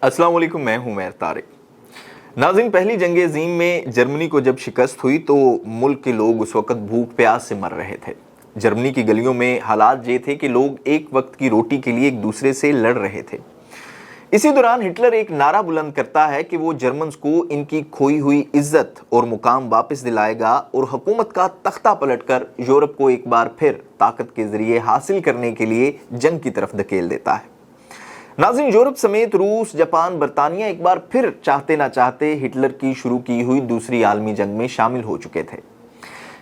अस्सलाम वालेकुम, मैं हूं मैर तारिक। नाज़रीन, पहली जंग अज़ीम में जर्मनी को जब शिकस्त हुई तो मुल्क के लोग उस वक्त भूख प्यास से मर रहे थे। जर्मनी की गलियों में हालात ये थे कि लोग एक वक्त की रोटी के लिए एक दूसरे से लड़ रहे थे। इसी दौरान हिटलर एक नारा बुलंद करता है कि वो जर्मन्स को इनकी खोई हुई इज्जत और मुकाम वापस दिलाएगा और हुकूमत का तख्ता पलटकर यूरोप को एक बार फिर ताकत के जरिए हासिल करने के लिए जंग की तरफ धकेल देता है। नाज़रीन, यूरोप समेत रूस, जापान, बरतानिया एक बार फिर चाहते ना चाहते हिटलर की शुरू की हुई दूसरी आलमी जंग में शामिल हो चुके थे।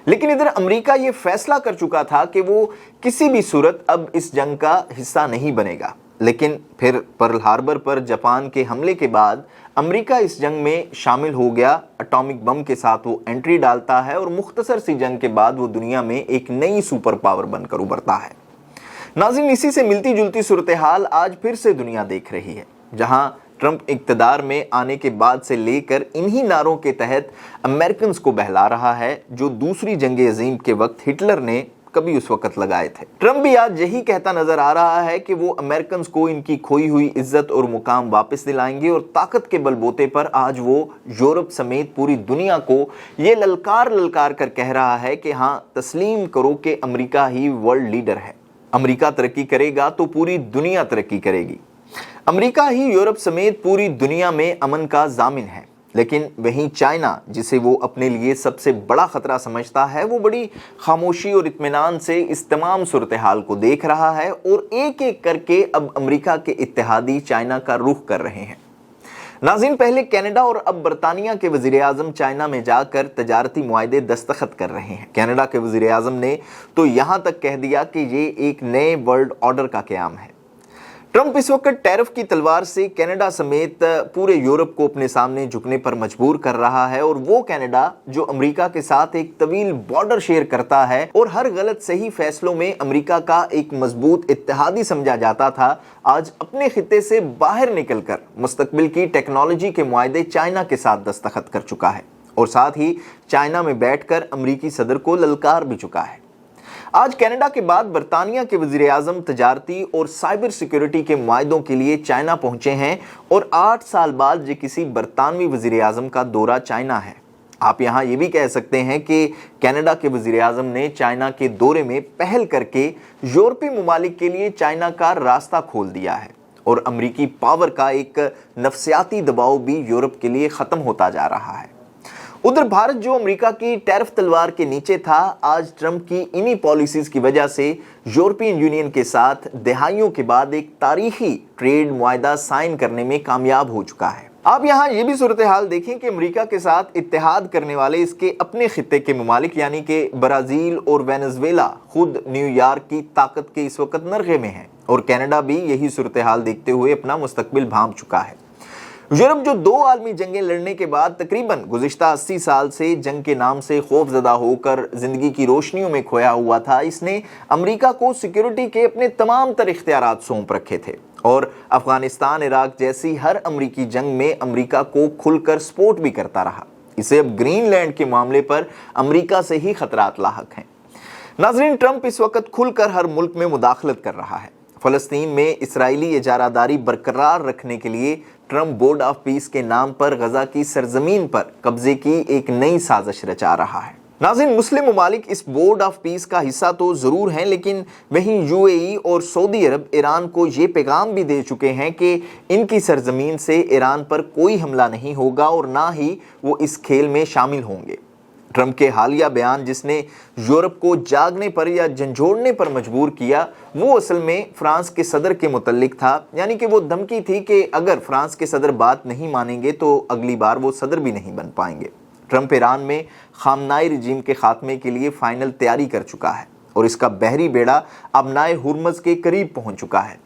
लेकिन इधर अमेरिका ये फैसला कर चुका था कि वो किसी भी सूरत अब इस जंग का हिस्सा नहीं बनेगा। लेकिन फिर पर्ल हार्बर पर जापान के हमले के बाद अमेरिका इस जंग में शामिल हो गया। एटॉमिक बम के साथ वो एंट्री डालता है और मुख्तसर सी जंग के बाद वो दुनिया में एक नई सुपर पावर बनकर उभरता है। नाज़रीन, इसी से मिलती जुलती सूरत हाल आज फिर से दुनिया देख रही है, जहां ट्रंप इक़्तिदार में आने के बाद से लेकर इन्हीं नारों के तहत अमेरिकन को बहला रहा है जो दूसरी जंग अज़ीम के वक्त हिटलर ने कभी उस वक्त लगाए थे। ट्रंप भी आज यही कहता नजर आ रहा है कि वो अमेरिकन को इनकी खोई हुई इज्जत और मुकाम वापस दिलाएंगे और ताकत के बलबूते पर आज वो यूरोप समेत पूरी दुनिया को ये ललकार कर कह रहा है कि हाँ, तस्लीम करो कि अमेरिका ही वर्ल्ड लीडर है। अमेरिका तरक्की करेगा तो पूरी दुनिया तरक्की करेगी। अमेरिका ही यूरोप समेत पूरी दुनिया में अमन का जामिन है। लेकिन वहीं चाइना, जिसे वो अपने लिए सबसे बड़ा खतरा समझता है, वो बड़ी खामोशी और इत्मीनान से इस तमाम सूरत हाल को देख रहा है और एक एक करके अब अमेरिका के इत्तेहादी चाइना का रुख कर रहे हैं। नाज़रीन, पहले कनाडा और अब बरतानिया के वज़ीर आज़म चाइना में जाकर तजारती मुआहदे दस्तखत कर रहे हैं। कनाडा के वज़ीर आज़म ने तो यहाँ तक कह दिया कि ये एक नए वर्ल्ड ऑर्डर का क़याम है। ट्रंप इस वक्त टैरिफ की तलवार से कनाडा समेत पूरे यूरोप को अपने सामने झुकने पर मजबूर कर रहा है और वो कनाडा जो अमेरिका के साथ एक तवील बॉर्डर शेयर करता है और हर गलत सही फैसलों में अमेरिका का एक मजबूत इत्तेहादी समझा जाता था, आज अपने खित्ते से बाहर निकलकर मुस्तकबिल की टेक्नोलॉजी के मुआहदे चाइना के साथ दस्तखत कर चुका है और साथ ही चाइना में बैठकर अमेरिकी सदर को ललकार भी चुका है। आज कनाडा के बाद बरतानिया के वज़ीर आज़म तजारती और साइबर सिक्योरिटी के मुआहदों के लिए चाइना पहुंचे हैं और 8 साल बाद ये किसी बरतानवी वज़ीर आज़म का दौरा चाइना है। आप यहाँ ये भी कह सकते हैं कि कनाडा के वज़ीर आज़म ने चाइना के दौरे में पहल करके यूरोपीय ममालिक के लिए चाइना का रास्ता खोल दिया है और अमरीकी पावर का एक नफसियाती दबाव भी यूरोप के लिए ख़त्म होता जा रहा है। उधर भारत, जो अमेरिका की टैरिफ तलवार के नीचे था, आज ट्रंप की इन्हीं पॉलिसीज की वजह से यूरोपियन यूनियन के साथ दहाइयों के बाद एक तारीखी ट्रेड मुआहदा साइन करने में कामयाब हो चुका है। आप यहाँ ये भी सूरत हाल देखें कि अमेरिका के साथ इत्तेहाद करने वाले इसके अपने खित्ते के ममालिक यानी कि ब्राज़ील और वेनेज़ुएला खुद न्यूयॉर्क की ताकत के इस वक्त नरगे में है और कनाडा भी यही सूरत हाल देखते हुए अपना मुस्तकबिल भांप चुका है। यूरोप, जो 2 आलमी जंगें लड़ने के बाद तकरीबन गुज़िश्ता 80 साल से जंग के नाम से खौफजदा होकर जिंदगी की रोशनियों में खोया हुआ था, इसने अमेरिका को सिक्योरिटी के अपने तमाम तर इख्तियारात सौंप रखे थे और अफगानिस्तान, इराक जैसी हर अमेरिकी जंग में अमेरिका को खुलकर सपोर्ट भी करता रहा। इसे अब ग्रीनलैंड के मामले पर अमेरिका से ही खतरात लाहक हैं। नाज़रीन, ट्रंप इस वक्त खुलकर हर मुल्क में मुदाखलत कर रहा है। फ़लस्तीन में इसराइली इजारादारी बरकरार रखने के लिए ट्रंप बोर्ड ऑफ पीस के नाम पर गजा की सरजमीन पर कब्जे की एक नई साजिश रचा रहा है। नाज़रीन, मुस्लिम ममालिक इस बोर्ड ऑफ पीस का हिस्सा तो ज़रूर हैं, लेकिन वहीं यूएई और सऊदी अरब ईरान को ये पैगाम भी दे चुके हैं कि इनकी सरजमीन से ईरान पर कोई हमला नहीं होगा और ना ही वो इस खेल में शामिल होंगे। ट्रंप के हालिया बयान, जिसने यूरोप को जागने पर या झंझोड़ने पर मजबूर किया, वो असल में फ्रांस के सदर के मुतल्लिक था। यानी कि वो धमकी थी कि अगर फ्रांस के सदर बात नहीं मानेंगे तो अगली बार वो सदर भी नहीं बन पाएंगे। ट्रंप ईरान में खामनाई रजीम के खात्मे के लिए फाइनल तैयारी कर चुका है और इसका बहरी बेड़ा अब नाए हुर्मज़ के करीब पहुंच चुका है।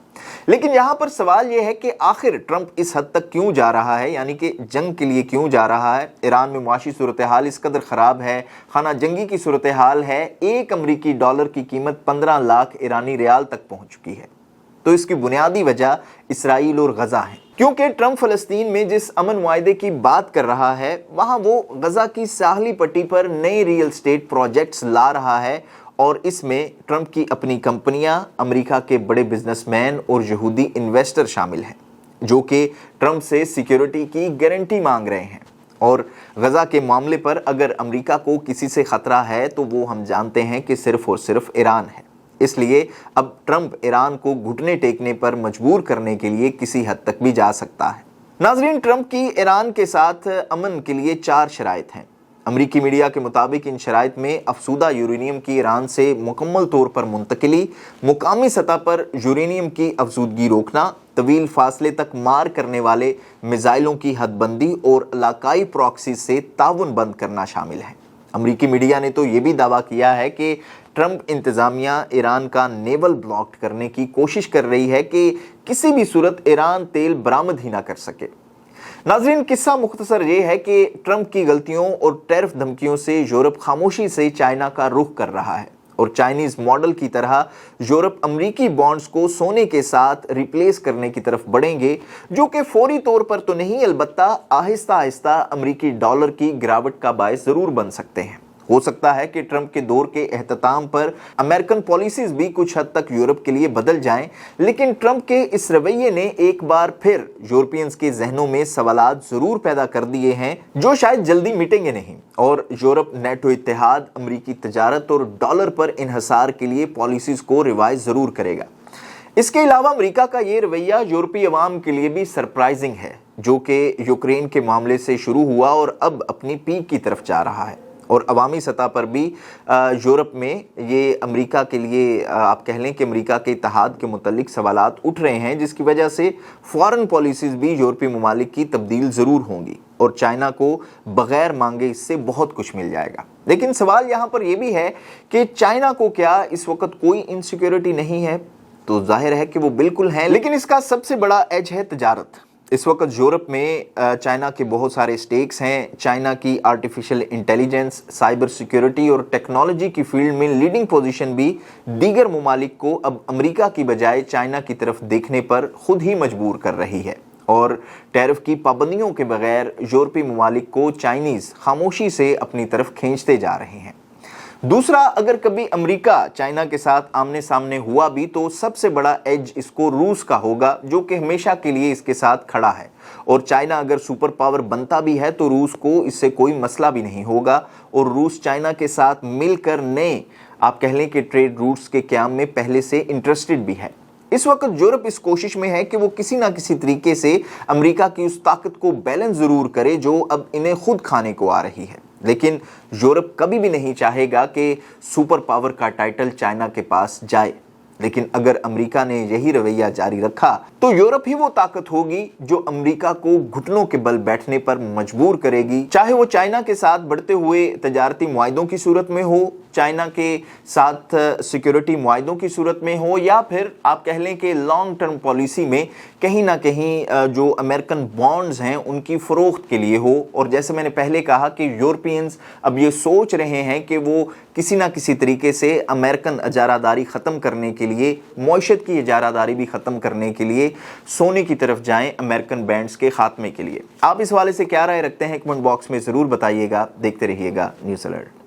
लेकिन यहाँ पर सवाल यह है कि आखिर ट्रंप इस हद तक क्यों जा रहा है, यानी कि जंग के लिए क्यों जा रहा है। ईरान में मुआशी सूरत हाल इस कदर ख़राब है, खाना जंगी की सूरत हाल है, $1 अमरीकी की कीमत 15 लाख ईरानी रियाल तक पहुँच चुकी है। तो इसकी बुनियादी वजह इसराइल और गजा है, क्योंकि ट्रंप फ़लस्तीन में जिस अमन मुआहदे की बात कर रहा है, वहाँ वो गजा की साहली पट्टी पर नए रियल स्टेट प्रोजेक्ट्स ला रहा है और इसमें ट्रंप की अपनी कंपनियां, अमेरिका के बड़े बिजनेसमैन और यहूदी इन्वेस्टर शामिल हैं। جو کہ ٹرمپ سے سیکیورٹی کی گارنٹی مانگ رہے ہیں۔ اور غزہ کے معاملے پر اگر امریکہ کو کسی سے خطرہ ہے تو وہ ہم جانتے ہیں کہ صرف اور صرف ایران ہے۔ اس لیے اب ٹرمپ ایران کو گھٹنے ٹیکنے پر مجبور کرنے کے لیے کسی حد تک بھی جا سکتا ہے۔ ناظرین، ٹرمپ کی ایران کے ساتھ امن کے لیے 4 شرائط ہیں۔ امریکی میڈیا کے مطابق ان شرائط میں افسودہ یورینیم کی ایران سے مکمل طور پر منتقلی، مقامی سطح پر یورینیم کی افزودگی روکنا، طویل فاصلے تک مار کرنے والے میزائلوں کی حد بندی اور علاقائی پراکسی سے تعاون بند کرنا شامل ہے۔ امریکی میڈیا نے تو یہ بھی دعویٰ کیا ہے کہ ٹرمپ انتظامیہ ایران کا نیول بلاک کرنے کی کوشش کر رہی ہے کہ کسی بھی صورت ایران تیل برآمد ہی نہ کر سکے۔ ناظرین، قصہ مختصر یہ ہے کہ ٹرمپ کی غلطیوں اور ٹیرف دھمکیوں سے یورپ خاموشی سے چائنا کا رخ کر رہا ہے، اور چائنیز ماڈل کی طرح یورپ امریکی بانڈز کو سونے کے ساتھ ریپلیس کرنے کی طرف بڑھیں گے، جو کہ فوری طور پر تو نہیں، البتہ آہستہ آہستہ امریکی ڈالر کی گراوٹ کا باعث ضرور بن سکتے ہیں۔ ہو سکتا ہے کہ ٹرمپ کے دور کے اختتام پر امریکن پالیسیز بھی کچھ حد تک یورپ کے لیے بدل جائیں، لیکن ٹرمپ کے اس رویے نے ایک بار پھر یورپینز کے ذہنوں میں سوالات ضرور پیدا کر دیے ہیں جو شاید جلدی مٹیں گے نہیں، اور یورپ نیٹو اتحاد، امریکی تجارت اور ڈالر پر انحصار کے لیے پالیسیز کو ریوائز ضرور کرے گا۔ اس کے علاوہ امریکہ کا یہ رویہ یورپی عوام کے لیے بھی سرپرائزنگ ہے، جو کہ یوکرین کے معاملے سے شروع ہوا اور اب اپنی پیک کی طرف جا رہا ہے۔ اور عوامی سطح پر بھی یورپ میں یہ امریکہ کے لیے آپ کہہ لیں کہ امریکہ کے اتحاد کے متعلق سوالات اٹھ رہے ہیں، جس کی وجہ سے فارن پالیسیز بھی یورپی ممالک کی تبدیل ضرور ہوں گی، اور چائنا کو بغیر مانگے اس سے بہت کچھ مل جائے گا۔ لیکن سوال یہاں پر یہ بھی ہے کہ چائنا کو کیا اس وقت کوئی انسیکیورٹی نہیں ہے؟ تو ظاہر ہے کہ وہ بالکل ہیں، لیکن اس کا سب سے بڑا ایج ہے تجارت۔ اس وقت یورپ میں چائنا کے بہت سارے اسٹیکس ہیں۔ چائنا کی آرٹیفیشل انٹیلیجنس، سائبر سیکیورٹی اور ٹیکنالوجی کی فیلڈ میں لیڈنگ پوزیشن بھی دیگر ممالک کو اب امریکہ کی بجائے چائنا کی طرف دیکھنے پر خود ہی مجبور کر رہی ہے، اور ٹیرف کی پابندیوں کے بغیر یورپی ممالک کو چائنیز خاموشی سے اپنی طرف کھینچتے جا رہے ہیں۔ دوسرا، اگر کبھی امریکہ چائنا کے ساتھ آمنے سامنے ہوا بھی تو سب سے بڑا ایج اس کو روس کا ہوگا، جو کہ ہمیشہ کے لیے اس کے ساتھ کھڑا ہے، اور چائنا اگر سپر پاور بنتا بھی ہے تو روس کو اس سے کوئی مسئلہ بھی نہیں ہوگا، اور روس چائنا کے ساتھ مل کر نئے آپ کہہ لیں کہ ٹریڈ روٹس کے قیام میں پہلے سے انٹرسٹڈ بھی ہے۔ اس وقت یورپ اس کوشش میں ہے کہ وہ کسی نہ کسی طریقے سے امریکہ کی اس طاقت کو بیلنس ضرور کرے جو اب انہیں خود کھانے کو آ رہی ہے، لیکن یورپ کبھی بھی نہیں چاہے گا کہ سپر پاور کا ٹائٹل چائنا کے پاس جائے۔ لیکن اگر امریکہ نے یہی رویہ جاری رکھا تو یورپ ہی وہ طاقت ہوگی جو امریکہ کو گھٹنوں کے بل بیٹھنے پر مجبور کرے گی، چاہے وہ چائنا کے ساتھ بڑھتے ہوئے تجارتی معاہدوں کی صورت میں ہو، چائنا کے ساتھ سیکیورٹی معاہدوں کی صورت میں ہو، یا پھر آپ کہہ لیں کہ لانگ ٹرم پالیسی میں کہیں نہ کہیں جو امریکن بانڈز ہیں ان کی فروخت کے لیے ہو۔ اور جیسے میں نے پہلے کہا کہ یورپینز اب یہ سوچ رہے ہیں کہ وہ کسی نہ کسی طریقے سے امریکن اجارہ داری ختم کرنے کے لیے، معیشت کی اجارہ داری بھی ختم کرنے کے لیے سونے کی طرف جائیں، امریکن بینڈز کے خاتمے کے لیے۔ آپ اس حوالے سے کیا رائے رکھتے ہیں؟ کمنٹ باکس میں ضرور بتائیے گا۔ دیکھتے رہیے گا نیوز الرٹ۔